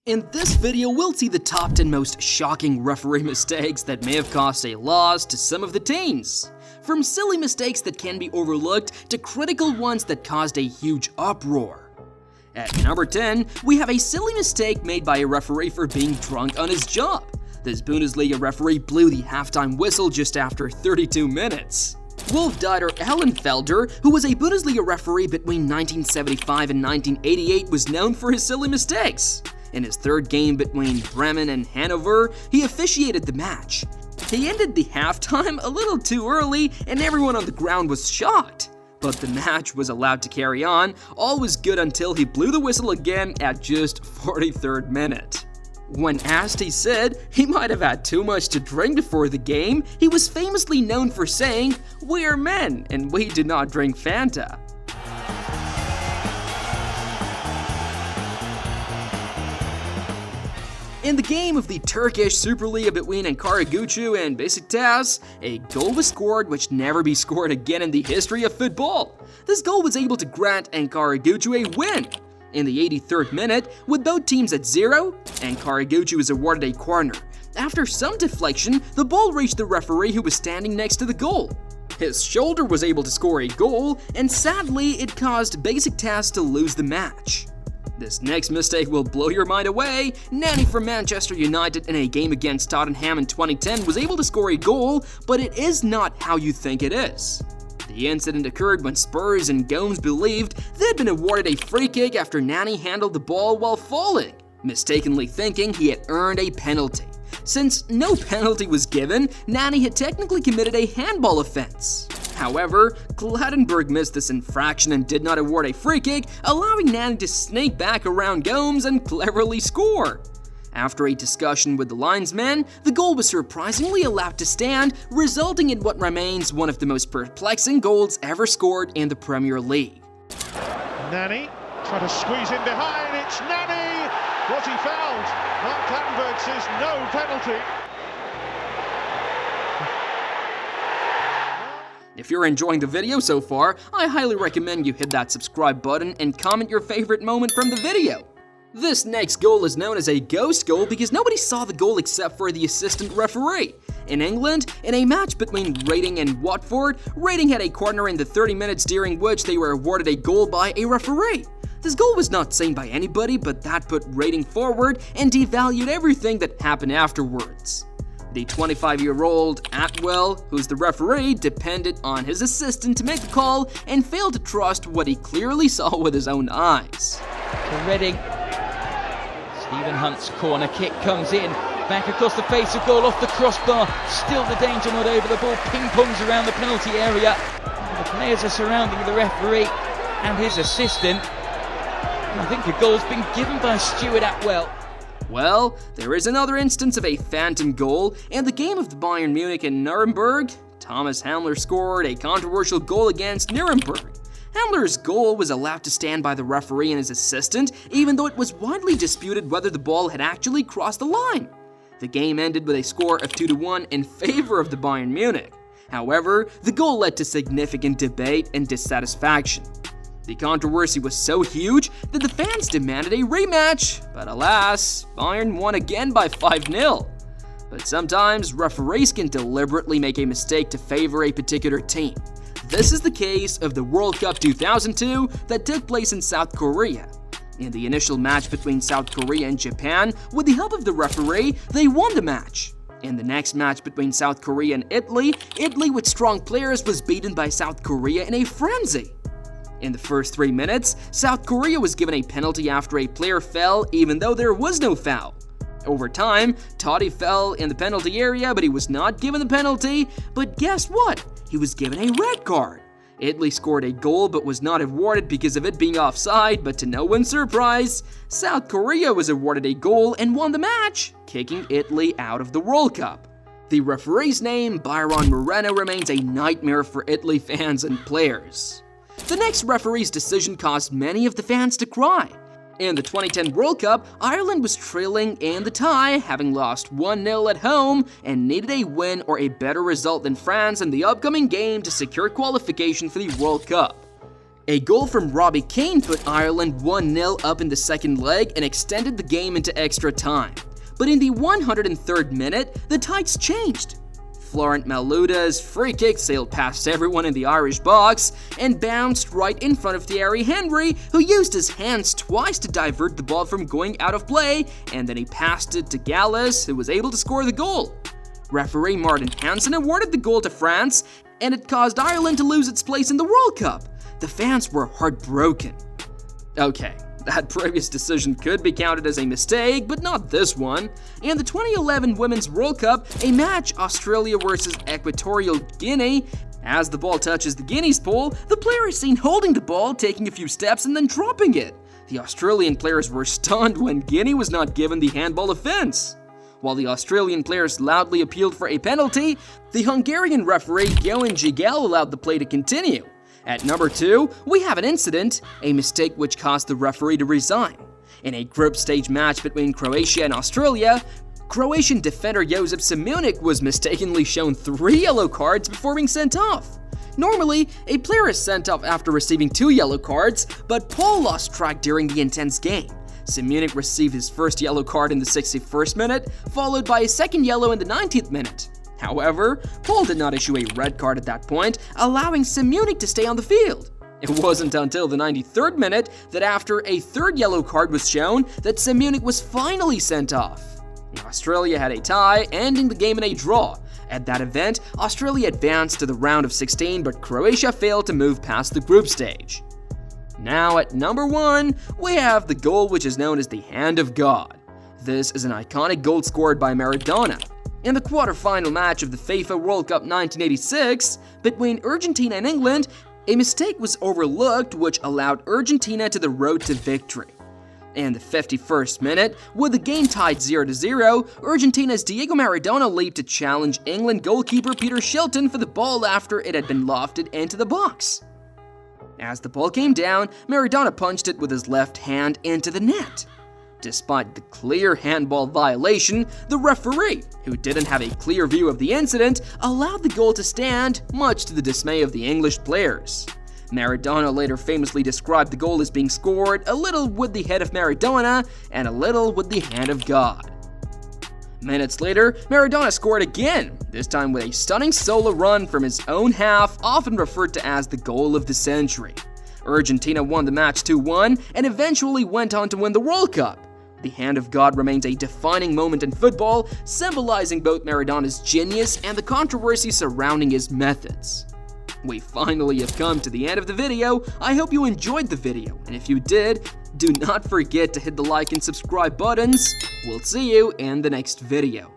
In this video, we'll see the top 10 most shocking referee mistakes that may have cost a loss to some of the teams. From silly mistakes that can be overlooked to critical ones that caused a huge uproar. At number 10, we have a silly mistake made by a referee for being drunk on his job. This Bundesliga referee blew the halftime whistle just after 32 minutes. Wolf-Dieter Ellenfelder, who was a Bundesliga referee between 1975 and 1988, was known for his silly mistakes. In his third game between Bremen and Hanover, he officiated the match. He ended the halftime a little too early, and everyone on the ground was shocked. But the match was allowed to carry on. All was good until he blew the whistle again at just 43rd minute. When asked, he said he might have had too much to drink before the game. He was famously known for saying, "We are men, and we do not drink Fanta." In the game of the Turkish Superliga between Ankaragücü and Beşiktaş, a goal was scored which never be scored again in the history of football. This goal was able to grant Ankaragücü a win. In the 83rd minute, with both teams at 0, Ankaragücü was awarded a corner. After some deflection, the ball reached the referee who was standing next to the goal. His shoulder was able to score a goal, and sadly, it caused Beşiktaş to lose the match. This next mistake will blow your mind away. Nani from Manchester United in a game against Tottenham in 2010 was able to score a goal, but it is not how you think it is. The incident occurred when Spurs and Gomes believed they'd been awarded a free kick after Nani handled the ball while falling, mistakenly thinking he had earned a penalty. Since no penalty was given, Nani had technically committed a handball offense. However, Clattenburg missed this infraction and did not award a free kick, allowing Nani to snake back around Gomes and cleverly score. After a discussion with the linesman, the goal was surprisingly allowed to stand, resulting in what remains one of the most perplexing goals ever scored in the Premier League. Nani, trying to squeeze in behind, it's Nani! Was he fouled? Mark Clattenburg says no penalty. If you're enjoying the video so far, I highly recommend you hit that subscribe button and comment your favorite moment from the video. This next goal is known as a ghost goal because nobody saw the goal except for the assistant referee. In England, in a match between Reading and Watford, Reading had a corner in the 30 minutes during which they were awarded a goal by a referee. This goal was not seen by anybody, but that put Reading forward and devalued everything that happened afterwards. The 25-year-old Atwell, who's the referee, depended on his assistant to make the call and failed to trust what he clearly saw with his own eyes. To Reading. Stephen Hunt's corner kick comes in, back across the face of goal, off the crossbar, still the danger not over, the ball ping-pongs around the penalty area. The players are surrounding the referee and his assistant. I think the goal's been given by Stuart Atwell. Well, there is another instance of a phantom goal. In the game of the Bayern Munich and Nuremberg, Thomas Hamler scored a controversial goal against Nuremberg. Hamler's goal was allowed to stand by the referee and his assistant, even though it was widely disputed whether the ball had actually crossed the line. The game ended with a score of 2-1 in favor of the Bayern Munich. However, the goal led to significant debate and dissatisfaction. The controversy was so huge that the fans demanded a rematch, but alas, Bayern won again by 5-0. But sometimes referees can deliberately make a mistake to favor a particular team. This is the case of the World Cup 2002 that took place in South Korea. In the initial match between South Korea and Japan, with the help of the referee, they won the match. In the next match between South Korea and Italy, Italy with strong players was beaten by South Korea in a frenzy. In the first 3 minutes, South Korea was given a penalty after a player fell even though there was no foul. Over time, Totti fell in the penalty area, but he was not given the penalty. But guess what? He was given a red card. Italy scored a goal but was not awarded because of it being offside, but to no one's surprise, South Korea was awarded a goal and won the match, kicking Italy out of the World Cup. The referee's name, Byron Moreno, remains a nightmare for Italy fans and players. The next referee's decision caused many of the fans to cry. In the 2010 World Cup, Ireland was trailing in the tie, having lost 1-0 at home, and needed a win or a better result than France in the upcoming game to secure qualification for the World Cup. A goal from Robbie Keane put Ireland 1-0 up in the second leg and extended the game into extra time. But in the 103rd minute, the tides changed. Florent Maluta's free kick sailed past everyone in the Irish box and bounced right in front of Thierry Henry, who used his hands twice to divert the ball from going out of play, and then he passed it to Gallas, who was able to score the goal. Referee Martin Hansen awarded the goal to France, and it caused Ireland to lose its place in the World Cup. The fans were heartbroken. Okay, that previous decision could be counted as a mistake, but not this one. In the 2011 Women's World Cup, a match Australia versus Equatorial Guinea, as the ball touches the Guinea's pole, the player is seen holding the ball, taking a few steps, and then dropping it. The Australian players were stunned when Guinea was not given the handball offense. While the Australian players loudly appealed for a penalty, the Hungarian referee Johan Gigel allowed the play to continue. At number 2, we have an incident, a mistake which caused the referee to resign. In a group stage match between Croatia and Australia, Croatian defender Josip Simunic was mistakenly shown 3 yellow cards before being sent off. Normally, a player is sent off after receiving 2 yellow cards, but Paul lost track during the intense game. Simunic received his first yellow card in the 61st minute, followed by a second yellow in the 90th minute. However, Paul did not issue a red card at that point, allowing Simunic to stay on the field. It wasn't until the 93rd minute that after a 3rd yellow card was shown that Simunic was finally sent off. Australia had a tie, ending the game in a draw. At that event, Australia advanced to the round of 16, but Croatia failed to move past the group stage. Now at number 1, we have the goal which is known as the Hand of God. This is an iconic goal scored by Maradona. In the quarterfinal match of the FIFA World Cup 1986, between Argentina and England, a mistake was overlooked which allowed Argentina to the road to victory. In the 51st minute, with the game tied 0-0, Argentina's Diego Maradona leaped to challenge England goalkeeper Peter Shilton for the ball after it had been lofted into the box. As the ball came down, Maradona punched it with his left hand into the net. Despite the clear handball violation, the referee, who didn't have a clear view of the incident, allowed the goal to stand, much to the dismay of the English players. Maradona later famously described the goal as being scored a little with the head of Maradona and a little with the hand of God. Minutes later, Maradona scored again, this time with a stunning solo run from his own half, often referred to as the goal of the century. Argentina won the match 2-1 and eventually went on to win the World Cup. The Hand of God remains a defining moment in football, symbolizing both Maradona's genius and the controversy surrounding his methods. We finally have come to the end of the video. I hope you enjoyed the video, and if you did, do not forget to hit the like and subscribe buttons. We'll see you in the next video.